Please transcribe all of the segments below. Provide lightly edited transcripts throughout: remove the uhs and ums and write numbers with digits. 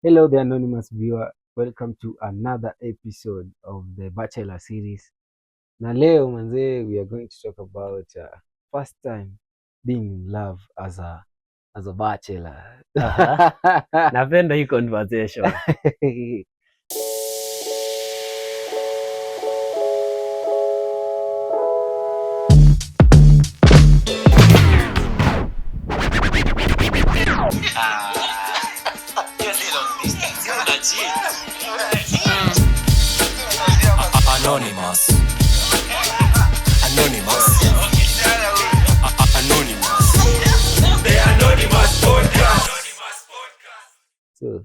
Hello, the anonymous viewer. Welcome to another episode of the Bachelor series. Na leo manzee, we are going to talk about first time being in love as a bachelor. Aha. Napenda hii conversation. Anonymous. Anonymous. Anonymous. The Anonymous Podcast. So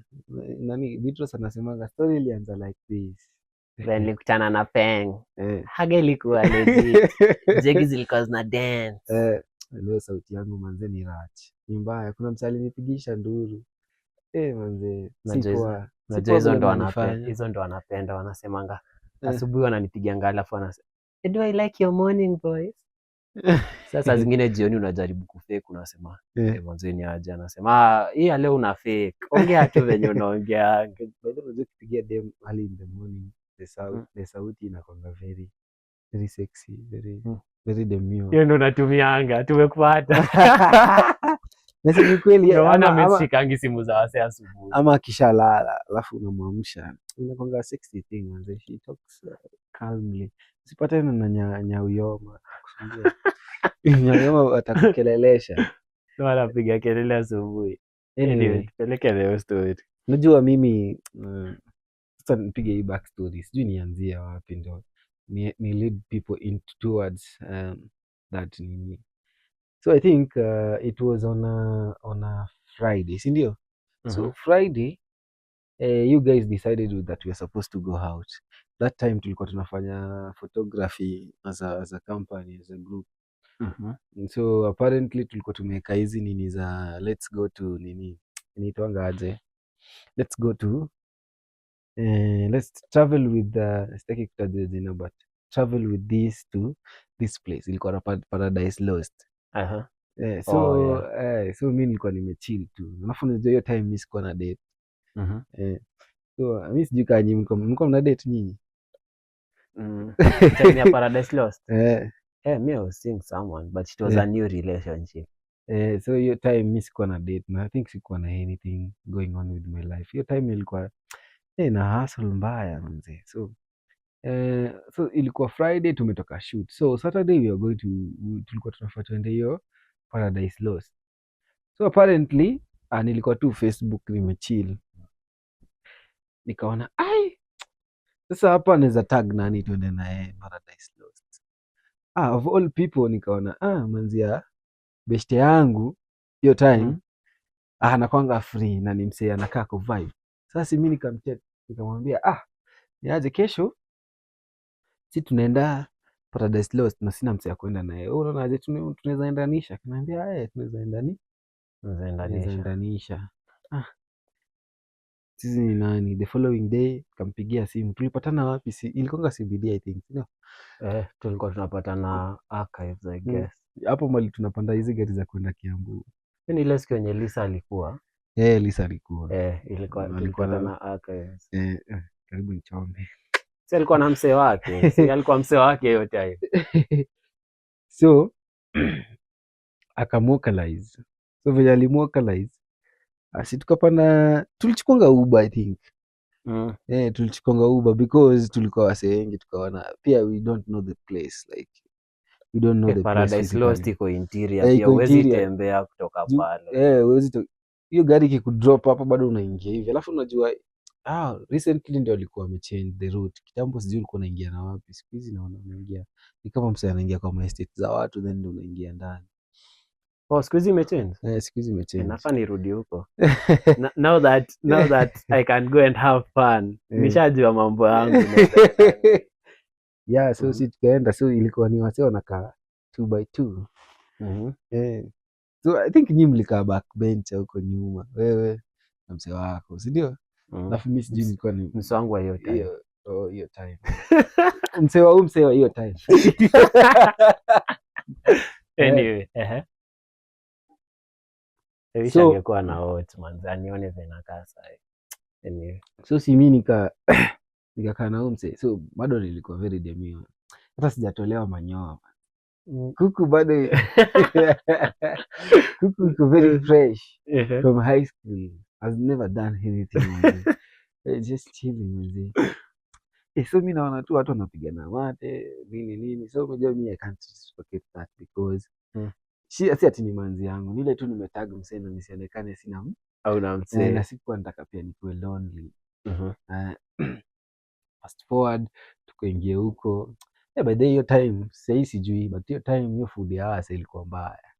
nani Beatrice anasemaga story ilianza like this. When nilikutana na Peng. Eh. Haga ilikuwa legit. Jegi zilikuwa zina dance. Leo sauti yangu manzee ni rach. Ni mbaya. Kuna msali alinipigisha nduru. Manzee, Unajua hizo ndo wanapenda wanasemanga. Asubuhi wananipigianga alafu wanasema, "Do I like your morning voice?" Sasa zingine jioni unajaribu kufake unasema, "Manzee ni aje?" Anasema, "Hii leo una fake. Ongea tu venye unaongea." Unajua ukipigia dem early in the morning, the sauti inakuanga very very sexy, very demure. Hiyo ndo unatumianga, tumekupata. Nasema kweli Ndio maana ameshikangi simu za wase asubuhi. Ama akishalala alafu unamwamsha. Inakuanga sexy thing manze. She talks calmly. Usipatane na Nyauyoma. Nyauyoma atakukelelesha. Ndio anapiga kelele asubuhi. Anyway, tupeleke leo story. Unajua mimi sasa nipige hii back story. Sijui nianzie wapi ndo ni lead people towards that nini. So I think it was on a Friday, si ndio? So Friday you guys decided that we are supposed to go out. That time tulikuwa tunafanya photography as a company, as a group. So apparently tulikuwa tumeweka hizi nini za let's go to nini inaitwanga aje, let's travel with sitaki kutaja jina but travel with this to this place. Ilikuwa na Paradise Lost. So mi nilikuwa nimechill tu, alafu unajua hiyo time mi sikuwa na date. So mi sijui kaa nyinyi mlikuwa mna date nyinyi? Time ya Paradise Lost. Me I was seeing someone but it was a new relationship. So hiyo time mi sikuwa na date na I think sikuwa na anything going on with my life. Hiyo time ilikuwa na hustle mbaya manze. So ilikuwa Friday tumetoka shoot. So Saturday we are going to tulikuwa tunafaa tuende hiyo Paradise Lost. So apparently nilikuwa tu Facebook nimechill. Nikaona sasa hapa naweza tag nani tuende naye Paradise Lost. Of all people nikaona manzia beshte yangu hiyo time anakwanga free na ni msee anakaa ku vibe. Sasa mimi nikamchat nikamwambia niaje kesho si tunaenda Paradise Lost na sina msee kwenda naye. Wewe unaonaje tunaweza endanisha? Kaniambia tunaweza endanisha. Sisi ni nani? The following day kampigia simu. Tulipatana wapi? Ilikuwa CBD I think. No. Tulikuwa tunapatana Archives I guess. Hapo mali tunapanda hizi gari za kwenda Kiambu. Ni ile siku yenye Lisa alikuwa. Lisa alikuwa. Ilikuwa tulipatana Archives. Karibu nichome. Si alikuwa na msee wake. Si alikuwa msee wake hiyo time. So akamwokalize. So vile alimwokalize asi tukapanda, tulichukonga Uber I think. Tulichukonga Uber because tulikuwa wase wengi tukaona pia we don't know the place, like we don't know the Paradise Lost iko interior pia huwezi tembea kutoka pale. Hiyo gari ikikudrop hapo bado unaingia hivi. Alafu unajua recently ndio alikuwa amechange the route. Kitambo sijui ulikuwa unaingia na wapi. Siku hizi naona unaingia ni kama msee anaingia kwa estate za watu then ndio unaingia ndani. Siku hizi imechange? Siku hizi imechange. Nafaa nirudi huko. Now that I can go and have fun. Nishajua mambo yangu. So si tukaenda, so ilikuwa ni wase wanakaa 2x2. So I think nyinyi mlikaa backbench huko nyuma, wewe na msee wako, si ndio? Alafu mimi sijui nilikuwa ni msee wangu wa hiyo time. Hiyo time. Msee wa hiyo time. Anyway, Wish angekuwa na hot man, anione vile nakaa sasa. Anyway. So si mimi nikakaa na mse. So bado nilikuwa very demure. Hata sijatolewa manyoya. Kuku bado kuku iko very fresh from high school. Has never done anything. Just chilling mzee. So mimi naona tu watu wanapigana mate nini. So unajua mimi I can't reciprocate that because si ati ni manzi yangu. Nile tu nimetag msee na nisionekane sina au na msee. Na sikuwa nataka pia nikuwe lonely. Fast forward tukaingia huko. By the hiyo time sasa sijui but hiyo time hiyo food ya wasa ilikuwa mbaya.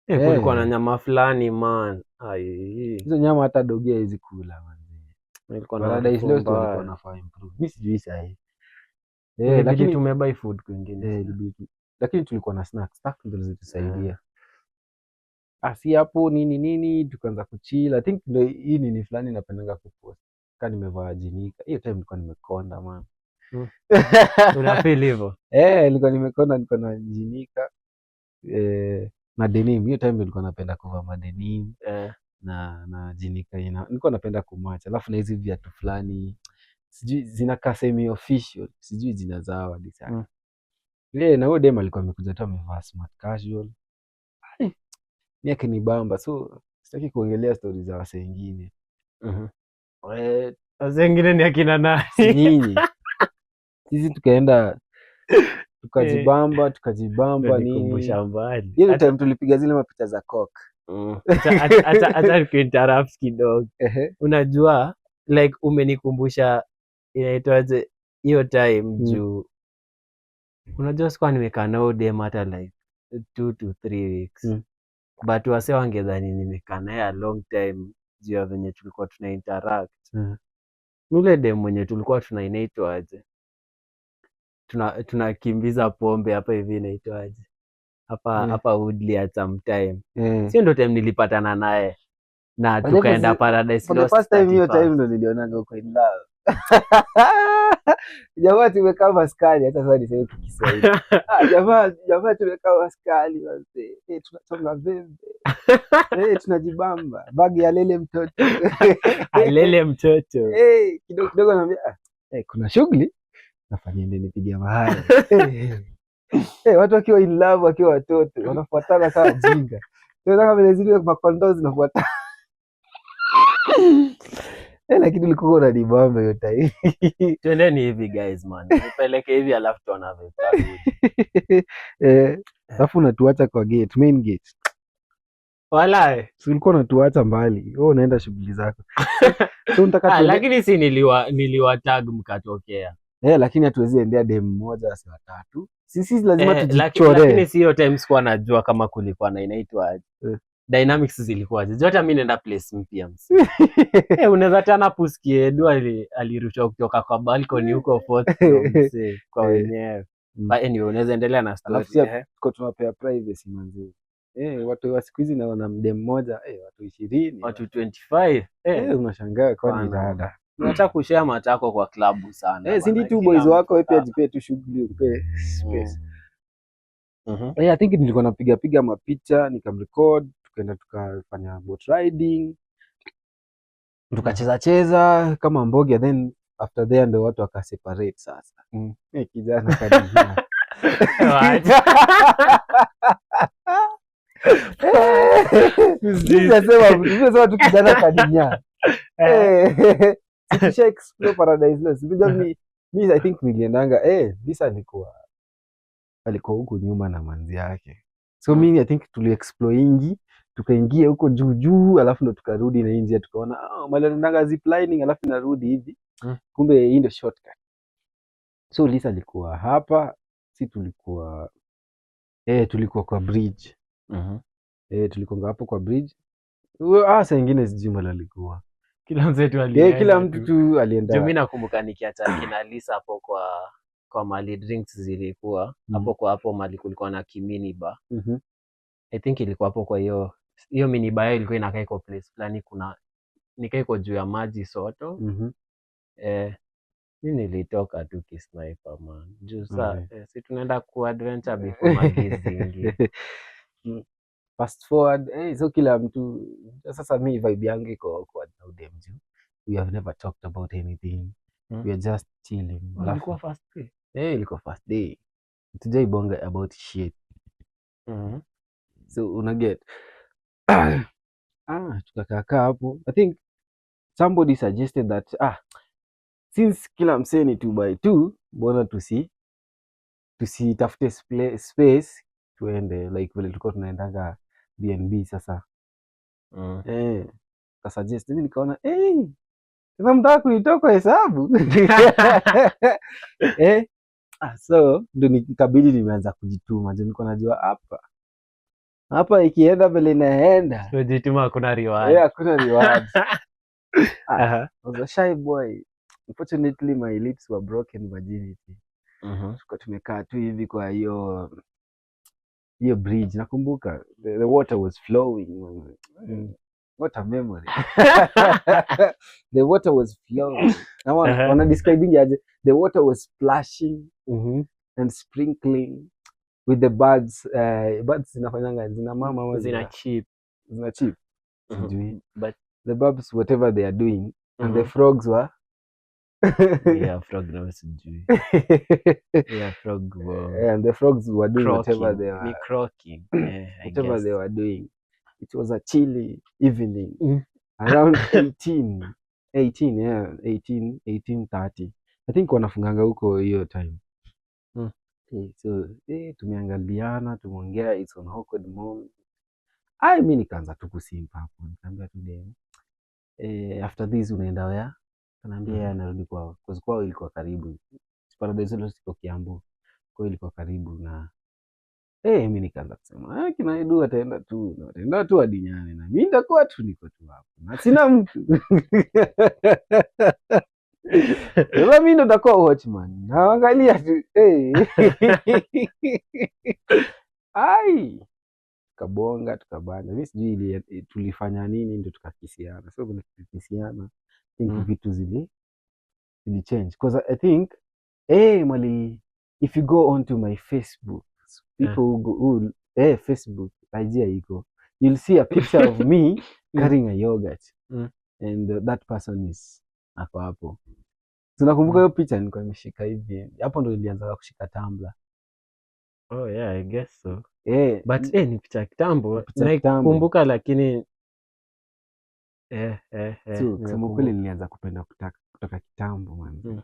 Kulikuwa na nyama fulani man. Hizo nyama hata dogia hizi kula man. Nilikuwa na Paradise Lost walikuwa wanafaa improve. Mimi sijui sahi. Lakini tumebuy food kwingine. Lakini tulikuwa na snacks. Snacks ndio zilitusaidia. Si hapo nini tukaanza kuchill. I think ndio hii nini fulani napendanga kupost. Kama nimevaa jinika. Hiyo time nilikuwa nimekonda man. Una feel hivyo? Nilikuwa nimekonda niko na jinika. Na denim. Hiyo time nilikuwa napenda kuvaa madenim. Na jinika nilikuwa napenda kumatch. Alafu na hizi viatu fulani sijui zinakaa semi official, sijui jina zao hadi sana. Na huyo dem alikuwa amekuja tu amevaa smart casual. Miaka ni bamba, so sitaki kuongelea story za wase wengine. Wase wengine ni akina nani? Nyinyi. Sisi tukaenda tukajibamba nini. Nikumbusha mbali. Hiyo time tulipiga zile mapicha za coke. Hata nikuinterrupt kidogo. Unajua like umenikumbusha inaitwaje hiyo time juu unajua sikuwa nimekaa nao dem hata like 2 to 3 weeks. But wase wangedhani nimekaa naye a long time juu ya venye tulikuwa tuna interact. Ule dem mwenye tulikuwa inaitwaje tunakimbiza pombe hapa hivi inaitwaje hapa Woodley at some time. Sio ndo time nilipatana naye na tukaenda Paradise Lost. For the first time hiyo time ndo nilionaga uko in love. Jamaa tumekaa maskani hata sasa niseme Kiswahili. Jamaa tumekaa maskani wazee. Tunachonga vembe. Tunajibamba. Bagi ya lele mtoto. Alele mtoto. Kidogo kidogo anambia kuna shughuli nafanya ndio nipigia mahali. Watu wakiwa in love wakiwa watoto wanafuatana kama jinga. Tunataka vile zile makondo zinafuatana. Lakini ulikuwa unanibamba hiyo time. Twendeni hivi guys man. Nipeleke hivi alafu tuona vipi. Alafu unatuacha kwa gate, main gate. Walai, si ulikuwa unatuacha mbali. Wewe unaenda shughuli zako. So unataka lakini si niliwa tag mkatokea. Lakini hatuwezi endea dem mmoja si watatu. Sisi lazima tujichore. Lakini si hiyo time sikuwa najua kama kulikuwa na inaitwa dynamics zilikuwa je. Hata mimi naenda place mpya msi. Unaweza tana pusikie Edu alirusha kutoka kwa balcony huko fourth floor kwa wenyewe. But anyway unaweza endelea na story. Tuko tunapea privacy manzi. Watu wa siku hizi naona mdem mmoja watu 20, watu 25. Unashangaa kwa ni dada. Unataka kushare matako kwa klabu sana. Si ndio tu boys wako wewe pia jipe tu shughuli upe space. I think nilikuwa napiga mapicha nikamrecord tukaenda tukafanya boat riding tukacheza kama mboga then after there ndio watu wakaseparate sasa. Kijana kadijia. Sasa tu kijana kadijia. Tukisha explore Paradise Lost. Mimi I think niliendanga Lisa alikuwa huko nyuma na manzi yake. So mimi I think tuli explore tukaingia huko juu alafu ndo tukarudi na njia tukaona mali tunaanga zip lining alafu narudi hivi. Kumbe hii ndio shortcut. So Lisa alikuwa hapa, si tulikuwa kwa bridge. Tulikuwa hapo kwa bridge. Saa nyingine sijui mali alikuwa. Kila mtu alienda. Kila mtu tu alienda. Mimi nakumbuka nikiacha kina Lisa hapo kwa mali drinks zilikuwa hapo kwa hapo mali kulikuwa na kimini bar. I think ilikuwa hapo kwa hiyo mini bar ilikuwa inakaa iko place fulani kuna nikaa iko juu ya maji Soto. Mimi nilitoka tu kisniper man. Juu si tunaenda ku adventure before magizingi. Fast forward, so kila mtu sasa mimi vibe yangu iko kwa dem juu. we have never talked about anything. We are just chilling. Ilikuwa first day. Ilikuwa first day. Tujaibonga about shit. So unaget tukakaa hapo. I think somebody suggested that since kila msee ni 2x2, mbona tusitafute space tuende like vile tulikuwa tunaendanga BNB sasa. Kasuggest, mimi nikaona sasa mtaka kunitoka hesabu. So ndo nikabidi nimeanza kujituma. Je, niko najua hapa ikienda vile inaenda. So jituma hakuna reward. Hakuna reward. I was a shy boy. Unfortunately my lips were broken virginity. Tuko tumekaa tu hivi kwa hiyo bridge. Nakumbuka the water was flowing. What a memory. The water was flowing. Wana describing aje? The water was splashing and sprinkling with the birds. Birds zinafanyanga zina mama zina cheap. But the birds, whatever they are doing, and the frogs were frog na sijui. Frog were and the frogs were doing croaking. Whatever they were croaking. Whatever they were doing. It was a chilly evening around 18:30. I think wanafunganga huko hiyo time. So tumeangaliana, tumeongea, it's on awkward moment. Mimi nikaanza tu kusimpa hapo. Nikamwambia tu dem, after this unaenda where? Ananiambia anarudi kwao. Kwa sababu ilikuwa karibu. Paradise Lost iko Kiambu. Kwa ilikuwa karibu na mimi nikaanza kusema kinaidu ataenda tu hadi Nyane na mimi ndakuwa tu niko tu hapo. Na sina mtu. Sasa mimi ndo ndakuwa watchman. Naangalia tu tukabonga tukabana. Mimi sijui tulifanya nini ndo tukakisiana. So kuna tukisiana think vitu zili change because I think mali if you go onto my Facebook, people who Facebook idea iko, you'll see a picture of me carrying a yogurt and that person is hapo. Tunakumbuka hiyo picha nilikuwa nimeshika hivi. Hapo ndo nilianza kushika Tumblr. Oh yeah, I guess so. But ni picha kitambo. Nakumbuka lakini so kusema kweli nilianza kupenda kutoka kitambo man.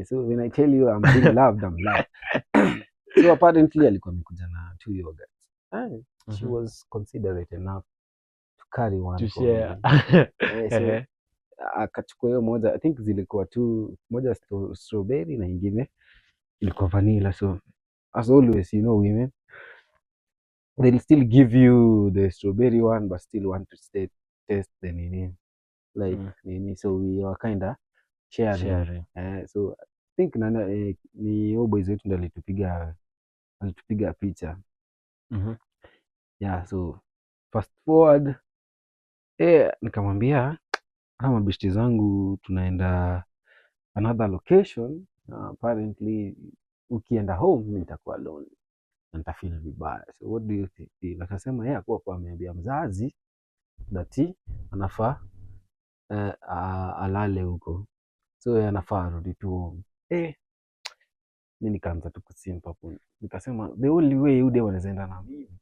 So when I tell you I'm being loved, I'm loved. So apparently alikuwa amekuja na 2 yogurts. She was considerate enough to carry one to share. So akachukua hiyo moja. I think zilikuwa 2, moja strawberry na nyingine ilikuwa vanilla. So as always, you know, women they'll still give you the strawberry one but still want to taste the nini nini. So we were kind of sharing. So I think ni boys wetu ndo alitupiga picha. So fast forward nikamwambia kama bishti zangu tunaenda another location. Apparently ukienda home mimi nitakuwa alone na nitafeel vibaya. So what do you think? Akasema yeye kwa ameambia mzazi that anafaa alale huko. So yeye anafaa arudi tu home. Mimi nikaanza tu kusimpa hapo. Nikasema the only way Ude wanaenda na mimi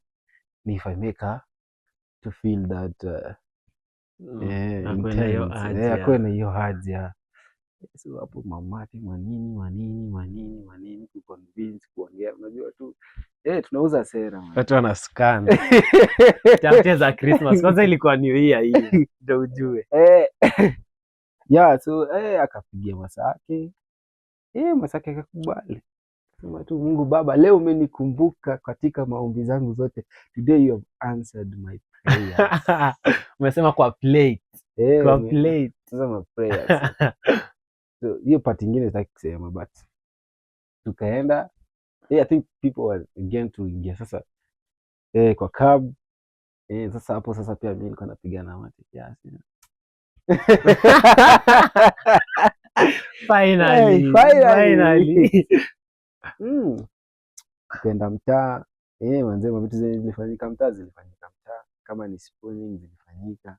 ni if I make her to feel that akuwe na hiyo haja. So hapo mamati manini kuconvince kuongea, unajua tu tunauza sera man. Watu wana scan. Tafutia za Christmas kwanza ilikuwa New Year hii ndio ujue. So akapigia Masake. Masake akakubali. Sema tu Mungu Baba, leo umenikumbuka katika maombi zangu zote. Today you have answered my prayers. Umesema kwa plate. Kwa plate. Sasa my prayers. So hiyo part nyingine sitaki kusema but tukaenda. I think people were again to ingia sasa kwa cab. Sasa hapo sasa pia mimi nilikuwa napigana mate kiasi. Finally. Tukaenda mtaa. Manze vitu zilifanyika mtaa kama ni spooning zilifanyika.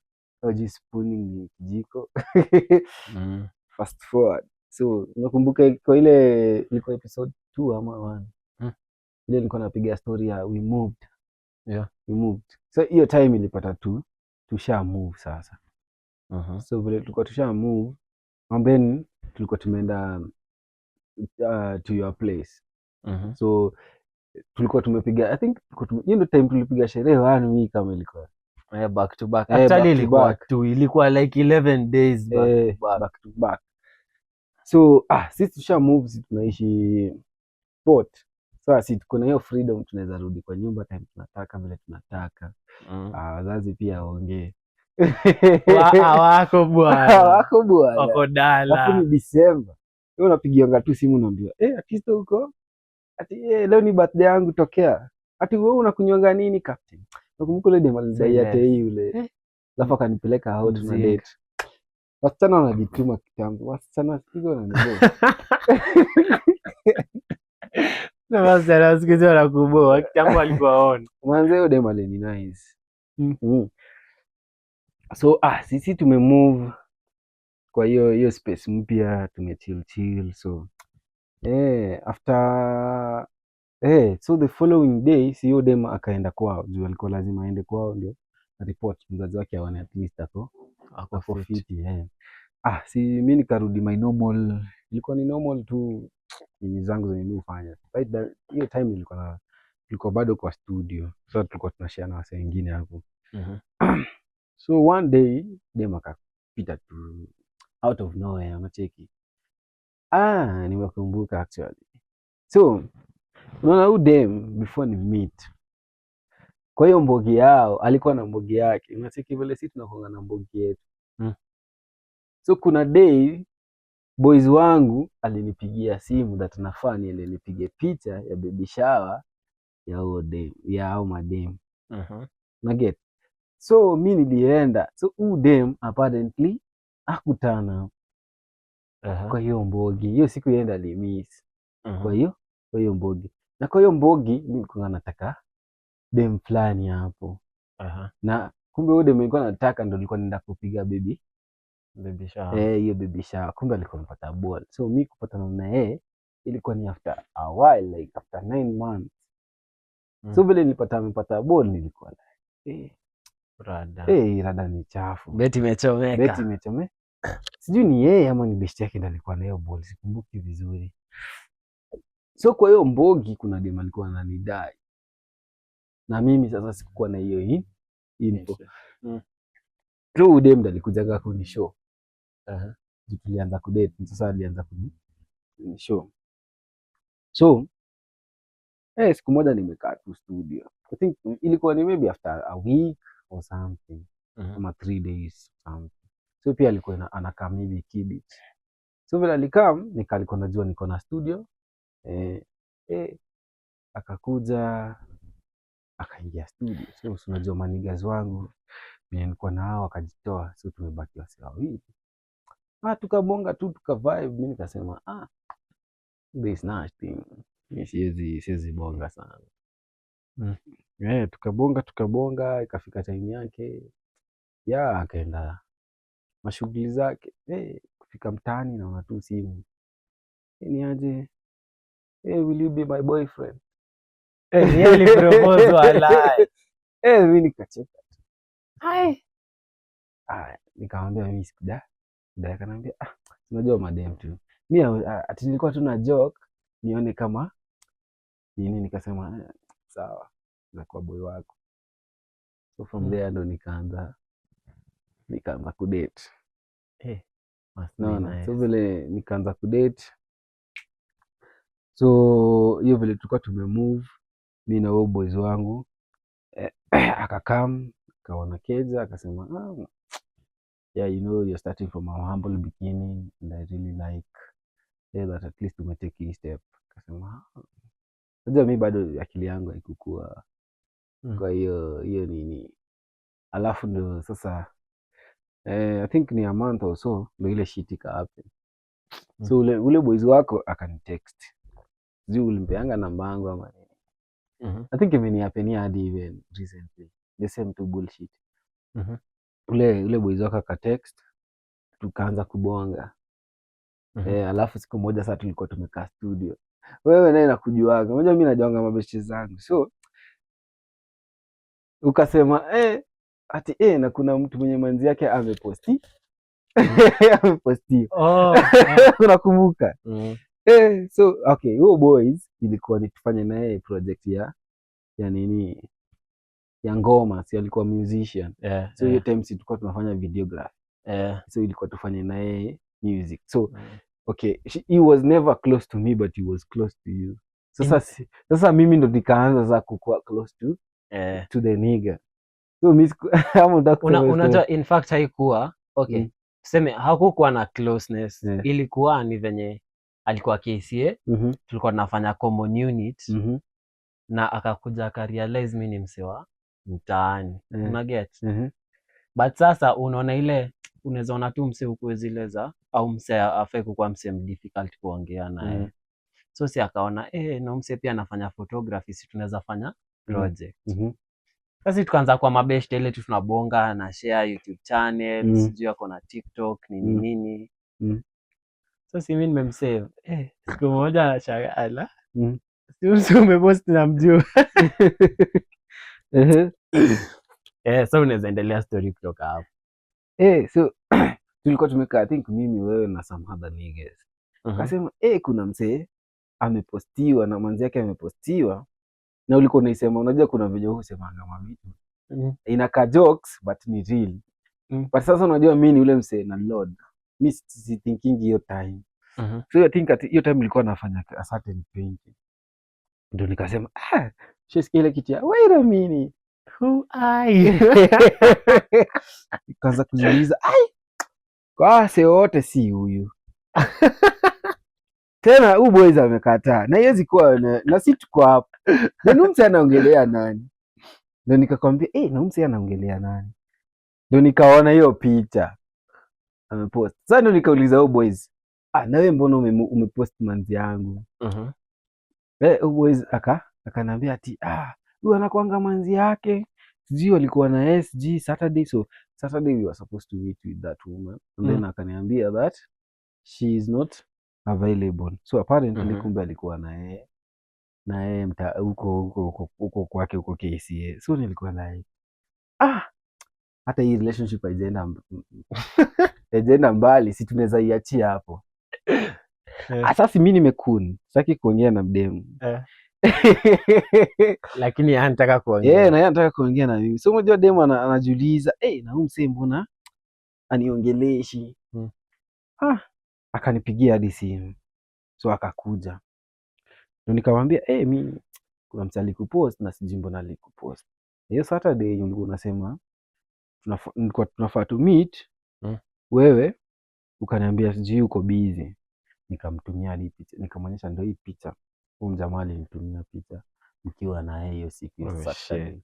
spooning ni kijiko. Fast forward. So unakumbuka kwa ile ilikuwa episode 2 ama 1? Ile nilikuwa napiga story ya we moved. Yeah. We moved. So hiyo time ilipata tusha move sasa. So vile tulikuwa tusha move, and then tulikuwa tumeenda to your place. So tulikuwa tumepiga, I think hiyo ndio time tulipiga sherehe 1 week kama ilikuwa. Back to back. Actually ilikuwa 2, ilikuwa like 11 days back to back. So sisi tusha move, sisi tunaishi port. So sisi tuko na hiyo freedom, tunaweza rudi kwa nyumba time tunataka vile tunataka. Wazazi pia waongee. Wako bwana. Wako dala. Hapo ni December. Wewe unapigianga tu simu unaambiwa, artist huko. Ati leo ni birthday yangu tokea. Ati wewe unakunywanga nini captain? Nakumbuka ile demo alidai ate yule. Alafu akanipeleka out na date. Wasichana wanajituma kitambo. Wasichana sikizo wananiboa. Na wasichana sikizo wanakuboa. Kitambo alikuwa on. Mwanzo hiyo demo ni nice. So sisi tumemove kwa hiyo space mpya, tumechill. So after so the following day hiyo demo akaenda kwao. Juu alikuwa lazima aende kwao ndio report mzazi wake aone at least ako fit. Si mimi nikarudi my normal, ilikuwa ni normal tu ni zangu zenye mimi hufanya. Right, hiyo time ilikuwa bado kwa studio. So tulikuwa tunashare na wase wengine hapo. So one day demo akapita tu out of nowhere, unacheki. Nimekumbuka actually. So unaona huyu dem before ni meet. Kwa hiyo mbogi yao alikuwa na mbogi yake. Unacheki vile sisi tunakonga na mbogi yetu. So kuna day boys wangu alinipigia simu that nafaa niende nipige picha ya baby shower ya huyo dem, ya hao madem. Na get. So mimi nilienda. So huyu dem apparently hakutana kwa hiyo mbogi. Hiyo siku yenda alimiss. Kwa hiyo mbogi. Na kwa hiyo mbogi mimi nilikuwa nataka dem fulani hapo. Na kumbe huyo dem nilikuwa nataka ndo nilikuwa naenda kupiga baby shower. Hiyo baby shower. Kumbe alikuwa mpata ball. So mimi kupatana na yeye ilikuwa ni after a while, like after 9 months. So vile nilipata ball nilikuwa rada ni chafu. Beti imechomeka. Sijui ni yeye ama ni best yake ndo alikuwa na hiyo ball, sikumbuki vizuri. So kwa hiyo mbogi kuna dem alikuwa ananidai. Na mimi sasa sikuwa na hiyo info. So dem ndo alikujaga kunishow. Tulianza kudate, sasa alianza kunishow. So siku moja nimekaa tu studio. I think ilikuwa ni maybe after a week or something. Ama 3 days something. So pia alikuwa anakaa maybe Kibit. So vile alikam alikuwa najua niko na studio. Akakuja akaingia studio. So unajua manigas wangu nilikuwa na hao akajitoa. So tumebaki wasi wawili. Tukabonga tu tukavibe. Mimi nikasema this nothing. Mimi siwezi bonga sana. Tukabonga ikafika time yake. Akaenda mashughuli zake. Kufika mtaani naona tu simu. Ni aje? Will you be my boyfriend? Really propose walai. Mimi nikacheka. Nikamwambia mimi sikudai. Akaniambia unajua madem tu. Mimi ati nilikuwa tu na joke nione kama nini, nikasema sawa na kwa boy wako. So from there ndo nikaanza kudate. So vile nikaanza kudate. So hiyo vile tulikuwa tumemove mimi na wao boys wangu, akakam kaona keja akasema you know you're starting from a humble beginning and I really like that at least umetake hii step. Akasema unajua mimi bado akili yangu haikukua. Kwa hiyo nini, alafu ndo sasa I think ni a month or so ndo ile shit ika happen. So ule boys wako akanitext, sijui ulimpeanga namba yangu ama nini. I think imeniapenia hadi even recently the same to bullshit. ule boys wako aka text, tukaanza kubonga. Alafu siku moja sasa tulikuwa tumekaa studio. Wewe naye nakujuaga. Unajua mimi najuanga mabeshte zangu. So ukasema ati na kuna mtu mwenye manzi yake ameposti. Ameposti. Unakumbuka? So okay, huo boys ilikuwa nitufanye naye project ya nini? Ya ngoma, si alikuwa musician. So hiyo time si tulikuwa tunafanya videography. So ilikuwa tufanye naye music. So okay, he was never close to me but he was close to you. Sasa mimi ndo nikaanza za kukua close to the nigga. So unajua in fact haikuwa okay. Tuseme hakukuwa na closeness. Ilikuwa ni venye alikuwa KCA, tulikuwa tunafanya common unit, na akakuja akarealize mimi ni msee wa mtaani. Una get? But sasa unaona ile unaweza ona tu msee ukue zile za au msee afai kukuwa msee difficult kuongea naye. So si akaona na msee pia anafanya photography, si tunaweza fanya project. Sasa tukaanza kwa mabeshte ile tu tunabonga na share YouTube channel, sijui ako na TikTok nini. Sasa mimi nimemsave. Siku moja anashangaa ala. Si umepost na mjua. So unaweza endelea story kutoka hapo. So tulikuwa tumekaa, I think mimi, wewe na some other niggas. Kasema kuna msee amepostiwa na manzi yake amepostiwa, na ulikuwa unaisema, unajua kuna vile husemanga mavitu inaka jokes but ni real. But sasa unajua mimi ni ule msee na load, mimi si thinking hiyo time. So I think at hiyo time nilikuwa nafanya a certain painting, ndio nikasema shesikia ile kitu ya wait a minute, who I kaanza kujiuliza kwa se wote si huyu. Tena huyu boys amekataa na yezi kuwa na si tuko hapa. Ndio mse anaongelea nani? Ndio nikakwambia na mse anaongelea nani? Ndio nikaona hiyo picha amepost. Sasa ndio nikauliza huyu boys, na wewe mbona umepost manzi yangu? Huyu boys akaniambia ati huyu anakuanga manzi yake. Sijui alikuwa na SG Saturday, so Saturday we were supposed to meet with that woman. And then akaniambia that she is not available. So apparently kumbe alikuwa na yeye huko kwake huko KCA. So nilikuwa like hata hii relationship haijaenda mbali, si tunaweza iachia hapo. Sasa mimi nimekuni, sitaki kuongea na mdemu. Lakini anataka kuongea. Na yeye anataka kuongea na mimi. So unajua demu anajiuliza, na huyu msee mbona aniongeleshi? Akanipigia hadi simu. So akakuja. Ndio nikamwambia, mimi kuna msee alikupost na sijui mbona alikupost. Hiyo Saturday ulikuwa unasema tunafaa to meet. Wewe ukaniambia sijui uko busy. Nikamtumia hadi picha, nikamwonyesha ndio hii picha. Huyu jamaa alinitumia picha mkiwa na yeye hiyo siku ya Saturday.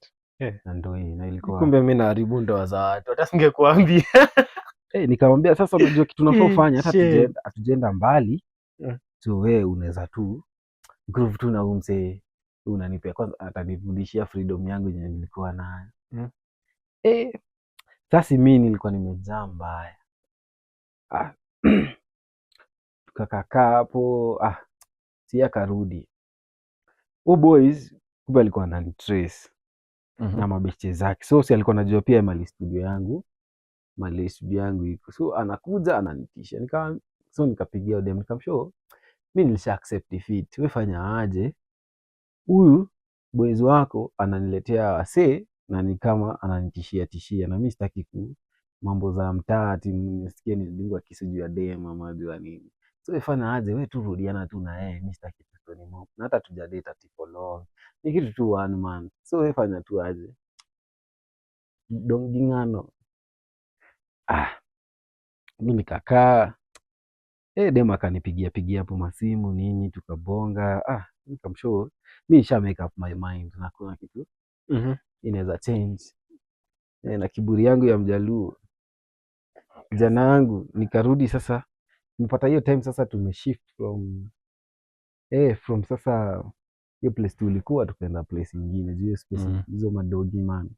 Na ndio hii na ilikuwa kumbe mimi naharibu ndoa za watu. Hata singekuambia. Nikamwambia sasa unajua kitu tunafaa kufanya, hata hatujaenda mbali. So wewe unaweza tu groove tu na huyu mzee, unanipea kwanza, atanirudishia freedom yangu yenye nilikuwa nayo. Sasa mimi nilikuwa nimejaa mbaya. Tukakaa hapo, si akarudi. Boys kumbe alikuwa ananitrace na mabeshte zake. So si alikuwa anajua pia mali studio yangu iko. So anakuja ananitisha. Nikapigia dem nikamshow mimi nilisha accept defeat. Wewe fanya aje? Huyu boys wako ananiletea wase na ni kama ananitishia na mimi sitaki mambo za mtaa ati nisikie nilidungwa kisu juu ya dem ama juu ya nini. So ifanya aje, wewe tu rudiana tu na yeye, mimi sitaki story mob. Na hata tujadate ati for long. Ni kitu tu 1 month. So wewe fanya tu aje. Dongingano. Mimi nikakaa. Dem akanipigia hapo masimu nini, tukabonga. Nikamshow mimi nisha make up my mind na kuna kitu inaweza change. Na kiburi yangu ya Mjaluo. Jana yangu nikarudi sasa. Nipata hiyo time sasa tumeshift from sasa hiyo place tulikuwa tukaenda place nyingine, hiyo space hizo madogi man.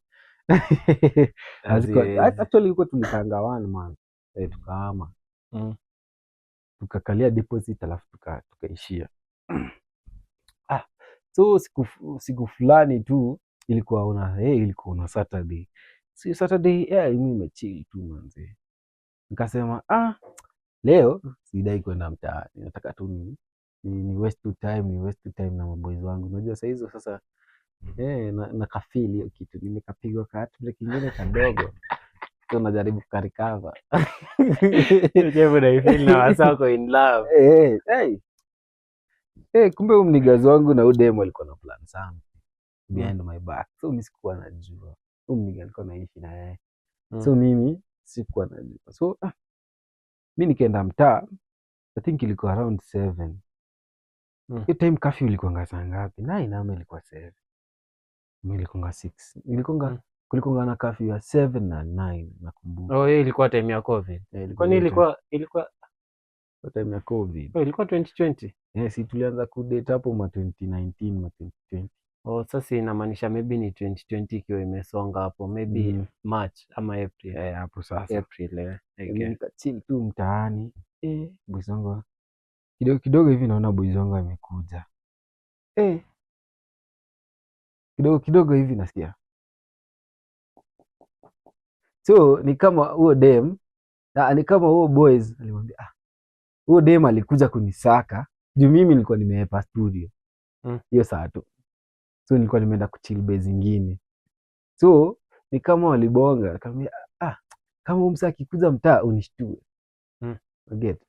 Actually huko tulikanga 1 month. Tukahama. Tukakalia deposit alafu tukaishia. So siku fulani tu ilikuwa na Saturday. Si Saturday mimi nimechill tu manze. Nikasema leo sidai kwenda mtaani. Nataka tu ni waste time na maboys wangu. Unajua saa hizo sasa na kafeel hiyo kitu. Nimekapigwa katu kingine kadogo. So najaribu kurecover. Jebu na ifeel na wasako in love. Kumbe huyu mnigazi wangu na huyu demo alikuwa na plan sana behind my back. So mimi sikuwa najua. Huyu mnigazi alikuwa naishi na yeye. So mimi sikuwa najua. So mimi nikaenda mtaa. I think ilikuwa around 7. Hiyo time curfew ilikuwa saa ngapi? 9 ama ilikuwa 7. Mimi ilikuwa 6. Kulikuwa na curfew ya 7 na 9 nakumbuka. Hiyo ilikuwa time ya COVID. Kwani ilikuwa time ya COVID. Ilikuwa 2020. Si tulianza kudate hapo ma 2019 ma 2020. Sasa inamaanisha maybe ni 2020 ikiwa imesonga hapo, maybe March ama April. Hapo sasa. April. Nikachill tu mtaani. Boys wangu kidogo hivi naona boys wangu amekuja. Kidogo hivi nasikia. So ni kama huo dem, ni kama huo boys alimwambia huo dem alikuja kunisaka juu mimi nilikuwa nimeepa studio hiyo saa tu. So nilikuwa nimeenda kuchill base zingine. So ni kama walibonga, akamwambia kama huyu msaki akikuja mtaa unishtue. Forget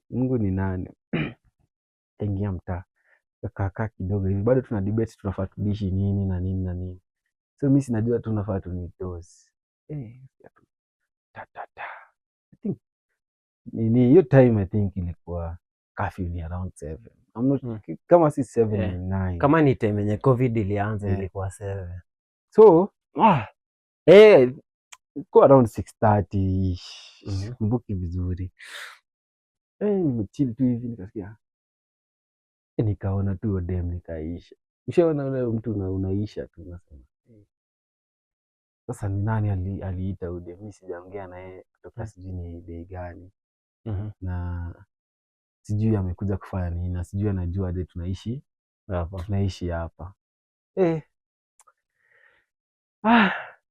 Mungu ni nani. Ingia mtaa. Kakaa kidogo hivi bado tuna debate tunafaa tudishi nini na nini na nini. So mimi sinajua tunafaa tunitosi. I think ni hiyo time I think ilikuwa curfew ni around 7. I'm not kama si 7 ni 9. Kama ni time yenye COVID ilianza ilikuwa 7. So kwa around 6:30 sikumbuki vizuri. Nimechill tu hivi nikasikia. Nikaona tu dem nikaisha. Ushaona ule mtu unaisha tu unasema. Sasa ni nani aliita ule? Mimi sijaongea na yeye kutoka sijui ni day gani. Na sijui amekuja kufanya nini na sijui anajua hadi tunaishi hapa.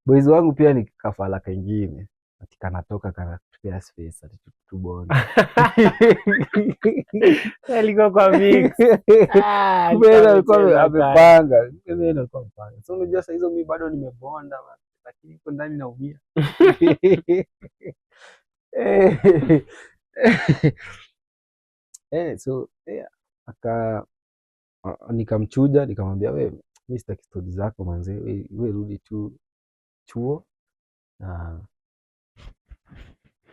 Boys wangu pia ni kafala kengine. Ati kanatoka kanatupea space ati tubone. Alikuwa kwa mix. Mbona alikuwa amepanga. So unajua saa hizo mimi bado nimebonda lakini huko ndani naumia. So nikamchuja nikamwambia wewe mimi sitaki stori zako manze, wewe rudi tu chuo na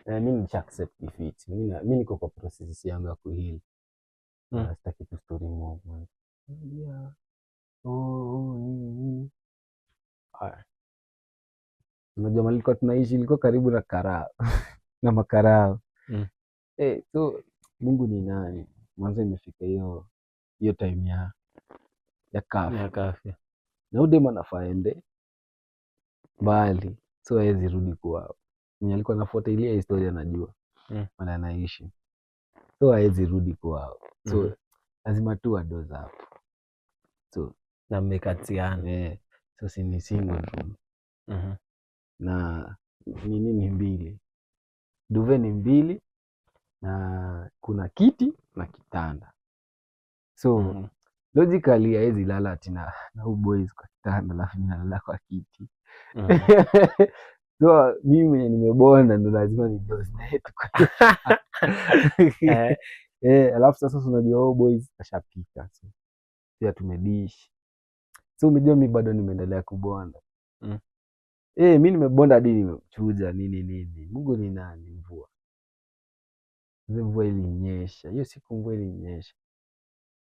mimi nisha accept defeat. Mimi niko kwa process yangu ya kuheal. Sitaki tu story mob manze. Unajua mahali tulikuwa tunaishi ilikuwa karibu na karao na makarao. So Mungu ni nani? Mwanzo imefika hiyo time ya kafi. Na udema nafaa ende mbali. So hawezi rudi kwao. Mwenye alikuwa anafuatilia historia najua. Maana anaishi. So hawezi rudi kwao. So lazima tu adoze hapo. So na mmekatiana. So si single tu. Na ni mbili. Duve ni mbili na kuna kiti na kitanda. So logically hawezi lala ati na huyu boys kwa kitanda alafu mimi nalala kwa kiti. So mimi mwenye nimebonda ndo lazima ni doze net. Alafu sasa unajua huyu boys ashapika. So pia tumedish. So umejua mimi bado nimeendelea kubonda. Mimi nimebonda hadi nimechuja nini. Mungu ni nani? Mvua. Mvua ilinyesha. Hiyo siku mvua ilinyesha.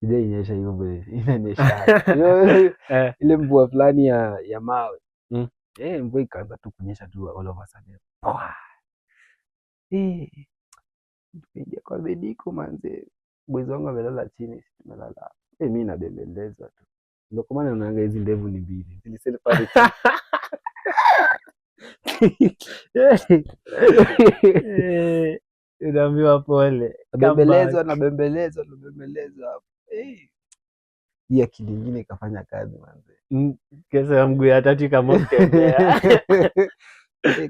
Sijainyesha hivyo vile inanyesha. Ile mvua fulani ya mawe. Mvua ikaanza tu kunyesha tu all of a sudden. Tukaingia kwa bediko manze. Boys wangu wamelala chini, sisi tumelala. Mimi nabembeleza tu. Ndio kwa maana unaanga hizi ndevu ni mbili. Zilisema pale. Unaambiwa pole. Bembelezwa hapo. Hii akili nyingine ikafanya kazi manze. Kesho ya mguu ya tatu kama utembea.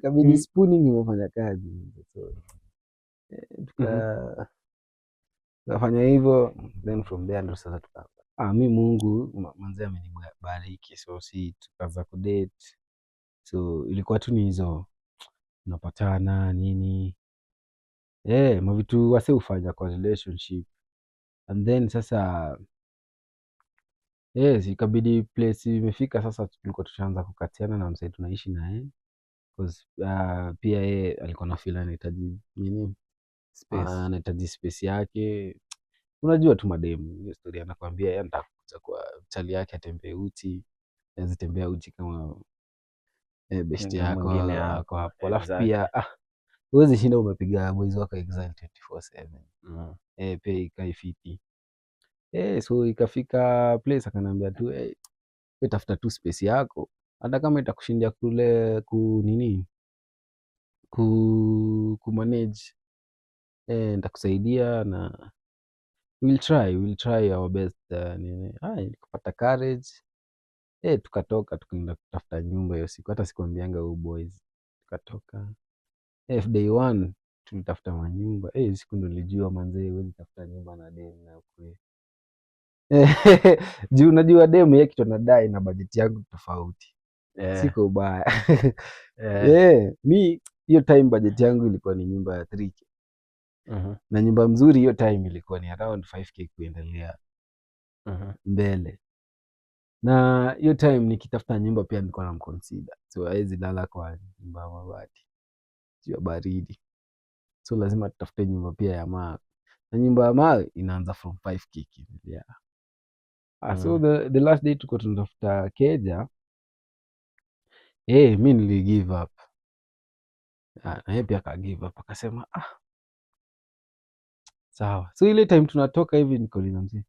Kabidi spooning imefanya kazi. So tukafanya hivyo, then from there ndo sasa mi Mungu manze amenibariki, so si tukaanza kudate. So ilikuwa tu ni hizo unapatana nini mavitu wase hufanya kwa relationship, and then sasa ikabidi place imefika sasa, tulikuwa tushaanza kukatiana na msee tunaishi naye, because pia yeye alikuwa na feel anahitaji nini, anahitaji space yake. Unajua tu mademu hiyo story, anakuambia yeye anataka kuja kwa chali yake atembee uchi, azitembea uchi kama besti yako ako hapo, alafu pia huwezi shinda umepiga boys wako exile 24/7. Pia ikaifiti. So ikafika place akaniambia tu wewe tafuta tu space yako, hata kama itakushindia kule kumanage, nitakusaidia na we'll try our best. Nikapata courage, tukatoka tukaenda kutafuta nyumba hiyo siku, hata sikuambianga huyu boys. Tukatoka day one tulitafuta manyumba. Siku ndo nilijua manzee huwezi tafuta nyumba na demu na ukwe. Juu unajua demu yeye kitu anadai na budget yangu tofauti. Siko ubaya. Mi hiyo time budget yangu ilikuwa ni nyumba ya 3K. Na nyumba mzuri hiyo time ilikuwa ni around 5K kuendelea mbele. Na hiyo time nikitafuta nyumba pia nilikuwa namconsider. So hawezi lala kwa nyumba ya mabati juu ya baridi. So lazima tutafute nyumba pia ya mawe. Na nyumba ya mawe inaanza from 5K kiendelea. So the last day tuko tunatafuta keja. Mi nili give up. Na yeye pia aka give up, akasema sawa. So ile time tunatoka hivi nikauliza mzee,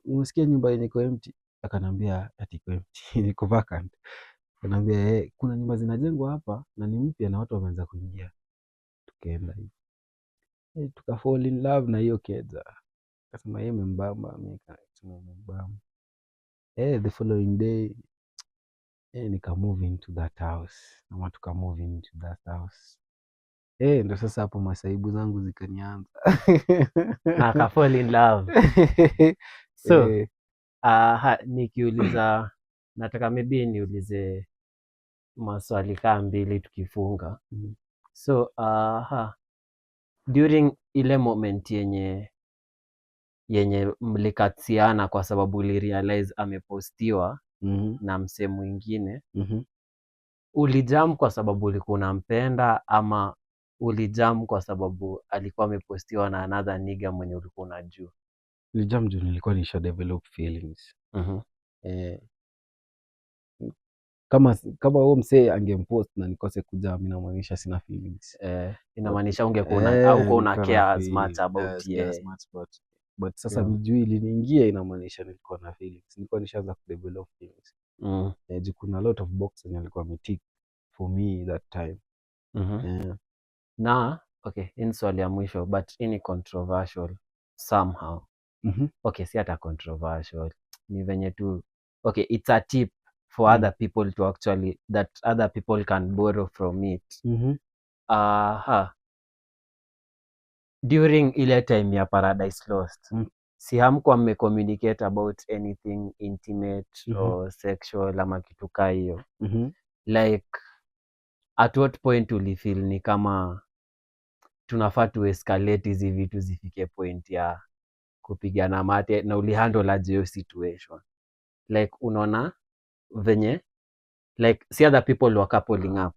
umesikia nyumba yenye iko empty? Akanambia ati iko empty, iko vacant. Akanambia kuna nyumba zinajengwa hapa na ni mpya na watu wameanza kuingia. Tukaenda hivi. Tuka fall in love na hiyo keja. Akasema yeye mbamba, mimi nikasema mbamba. The following day nika move into that house. Na watu ka move into that house. Ndo sasa hapo masaibu zangu zikanianza. Na aka fall in love. So nikiuliza, nataka maybe niulize maswali kaa mbili tukifunga. So during ile moment yenye mlikatiana kwa sababu ulirealize amepostiwa na msee mwingine, ulijam kwa sababu ulikuwa unampenda ama ulijam kwa sababu alikuwa amepostiwa na another nigga mwenye ulikuwa unajua? Nilijam juu nilikuwa nisha develop feelings. Kama huo msee angempost na nikose kujam, inamaanisha sina feelings. Inamaanisha ungekuwa au una care as much about but sasa mjui iliniingia, inamaanisha nilikuwa na feelings. Nilikuwa nishaanza kudevelop feelings. Juu kuna a lot of boxes alikuwa ametick for me that time. Na in swali ya mwisho, but ini controversial somehow. Okay, si hata controversial, ni venye tu it's a tip for other people to actually, that other people can borrow from it. During ile time ya Paradise Lost, si hamkuwa mmecommunicate about anything intimate or sexual ama kitu kaa hiyo? Like at what point ulifeel ni kama tunafaa tu escalate hizi vitu zifike point ya kupigana mate, na ulihandle aje hiyo situation? Like unaona venye like si other people were coupling up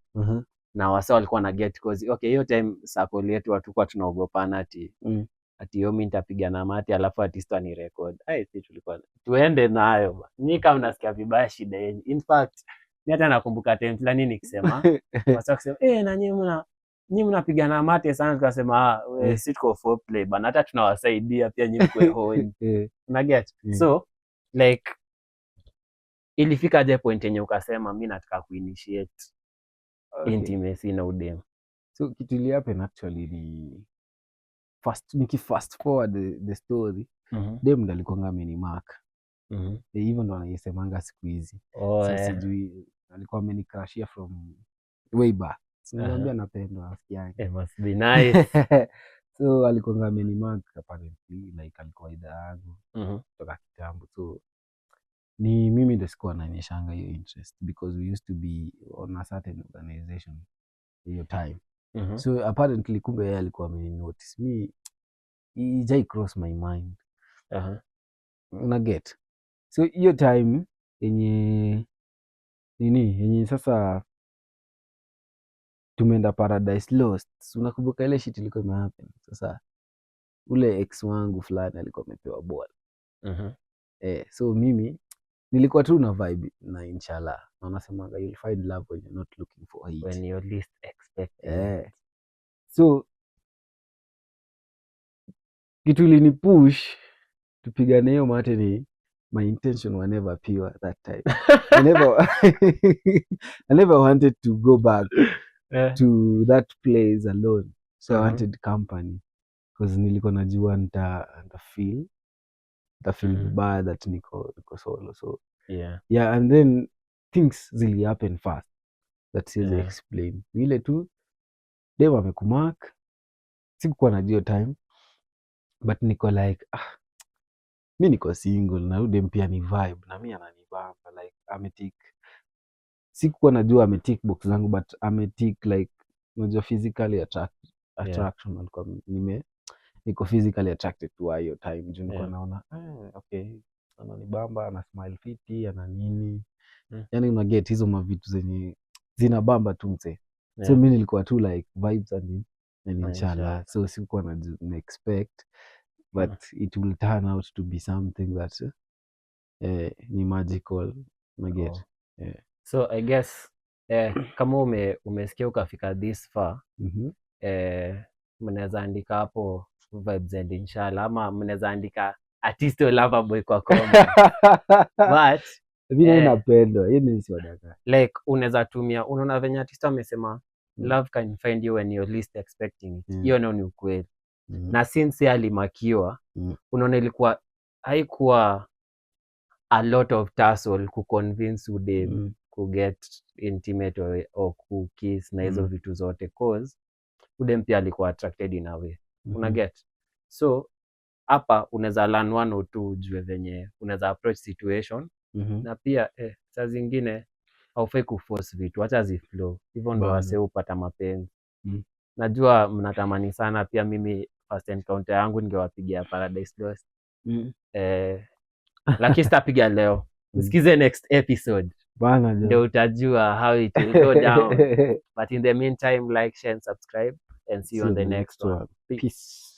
na wasa walikuwa na get, cause hiyo time circle yetu hatukuwa tunaogopana ati yomi nitapigana mate alafu artist ni record. Si tulikuwa tuende nayo. Ni kama nasikia vibaya shida yenu. In fact ni hata nakumbuka time fulani nikisema wasa kusema na nyinyi mnapigana mate sana, tukasema si tuko for play bana, hata tunawasaidia pia nyinyi kwa hoi. Una get? So like ilifika je point yenye ukasema mi nataka kuinitiate intimacy na udem? So kitu ili happen actually ni fast forward the story. Dem ndo alikuwa amenimark. Hivyo ndo anaisemanga siku hizi. Sijui alikuwa amenicrashia from way back. Nilimwambia napendwa asikiani. It must be nice. So alikuwa amenimark apparently, like alikuwa idha yangu kutoka kitambo. So ni mimi ndo sikuwa naonyeshanga hiyo interest because we used to be on a certain organization hiyo time. So apparently kumbe yeye alikuwa notice me, ijai cross my mind. Una get? So hiyo time yenye sasa tumeenda Paradise Lost. Unakumbuka ile shit ilikuwa imehappen. Sasa ule ex wangu fulani alikuwa amepewa ball. So mimi nilikuwa tu na vibe na inshallah. Na unasemanga you'll find love when you're not looking for it. When you're least expecting. So kitu ilini push tupigane hiyo mate ni my intention were never pure that time. I never wanted to go back to that place alone. So I wanted company because nilikuwa najua nita feel bad that niko solo. So yeah, and then things zili happen fast that siwezi explain. Ile tu dem amekumark, sikuwa najua time but niko like mi niko single na udem pia ni vibe na mi ananibamba like ametik. Sikuwa najua ametik box zangu but ametik like unajua physically attraction alikuwa niko physically attracted to hiyo time juu nilikuwa naona okay ananibamba, ana smile fiti, ana nini. Yani una get hizo mavitu zenye zinabamba tu mse. So mi nilikuwa tu like vibes and inshallah. So sikuwa na expect but it will turn out to be something that ni magical, una get. So I guess kama umesikia ukafika this far, mnaweza andika hapo vibes and inshallah, ama mnaweza andika Artisto Loverboy kwa comment. But mimi napenda hiyo ni siwadaka. Like unaweza tumia, unaona venye Artisto amesema love can find you when you're least expecting it. Hiyo ndio ni ukweli. Na since alimakiwa, unaona ilikuwa haikuwa a lot of tussle ku convince udem ku get intimate or ku kiss na hizo vitu zote cause udem pia alikuwa attracted in a way. Una get? So hapa unaweza learn one or two ujue venye unaweza approach situation na pia saa zingine haufai kuforce vitu, acha ziflow. Hivyo ndo wase upata mapenzi. Najua mnatamani sana pia mimi first encounter yangu ningewapigia Paradise Lost. Lakini sitapiga leo. Usikize next episode. Bana ndio utajua how it will go down. But in the meantime, like, share and subscribe and see you on the next one. Peace.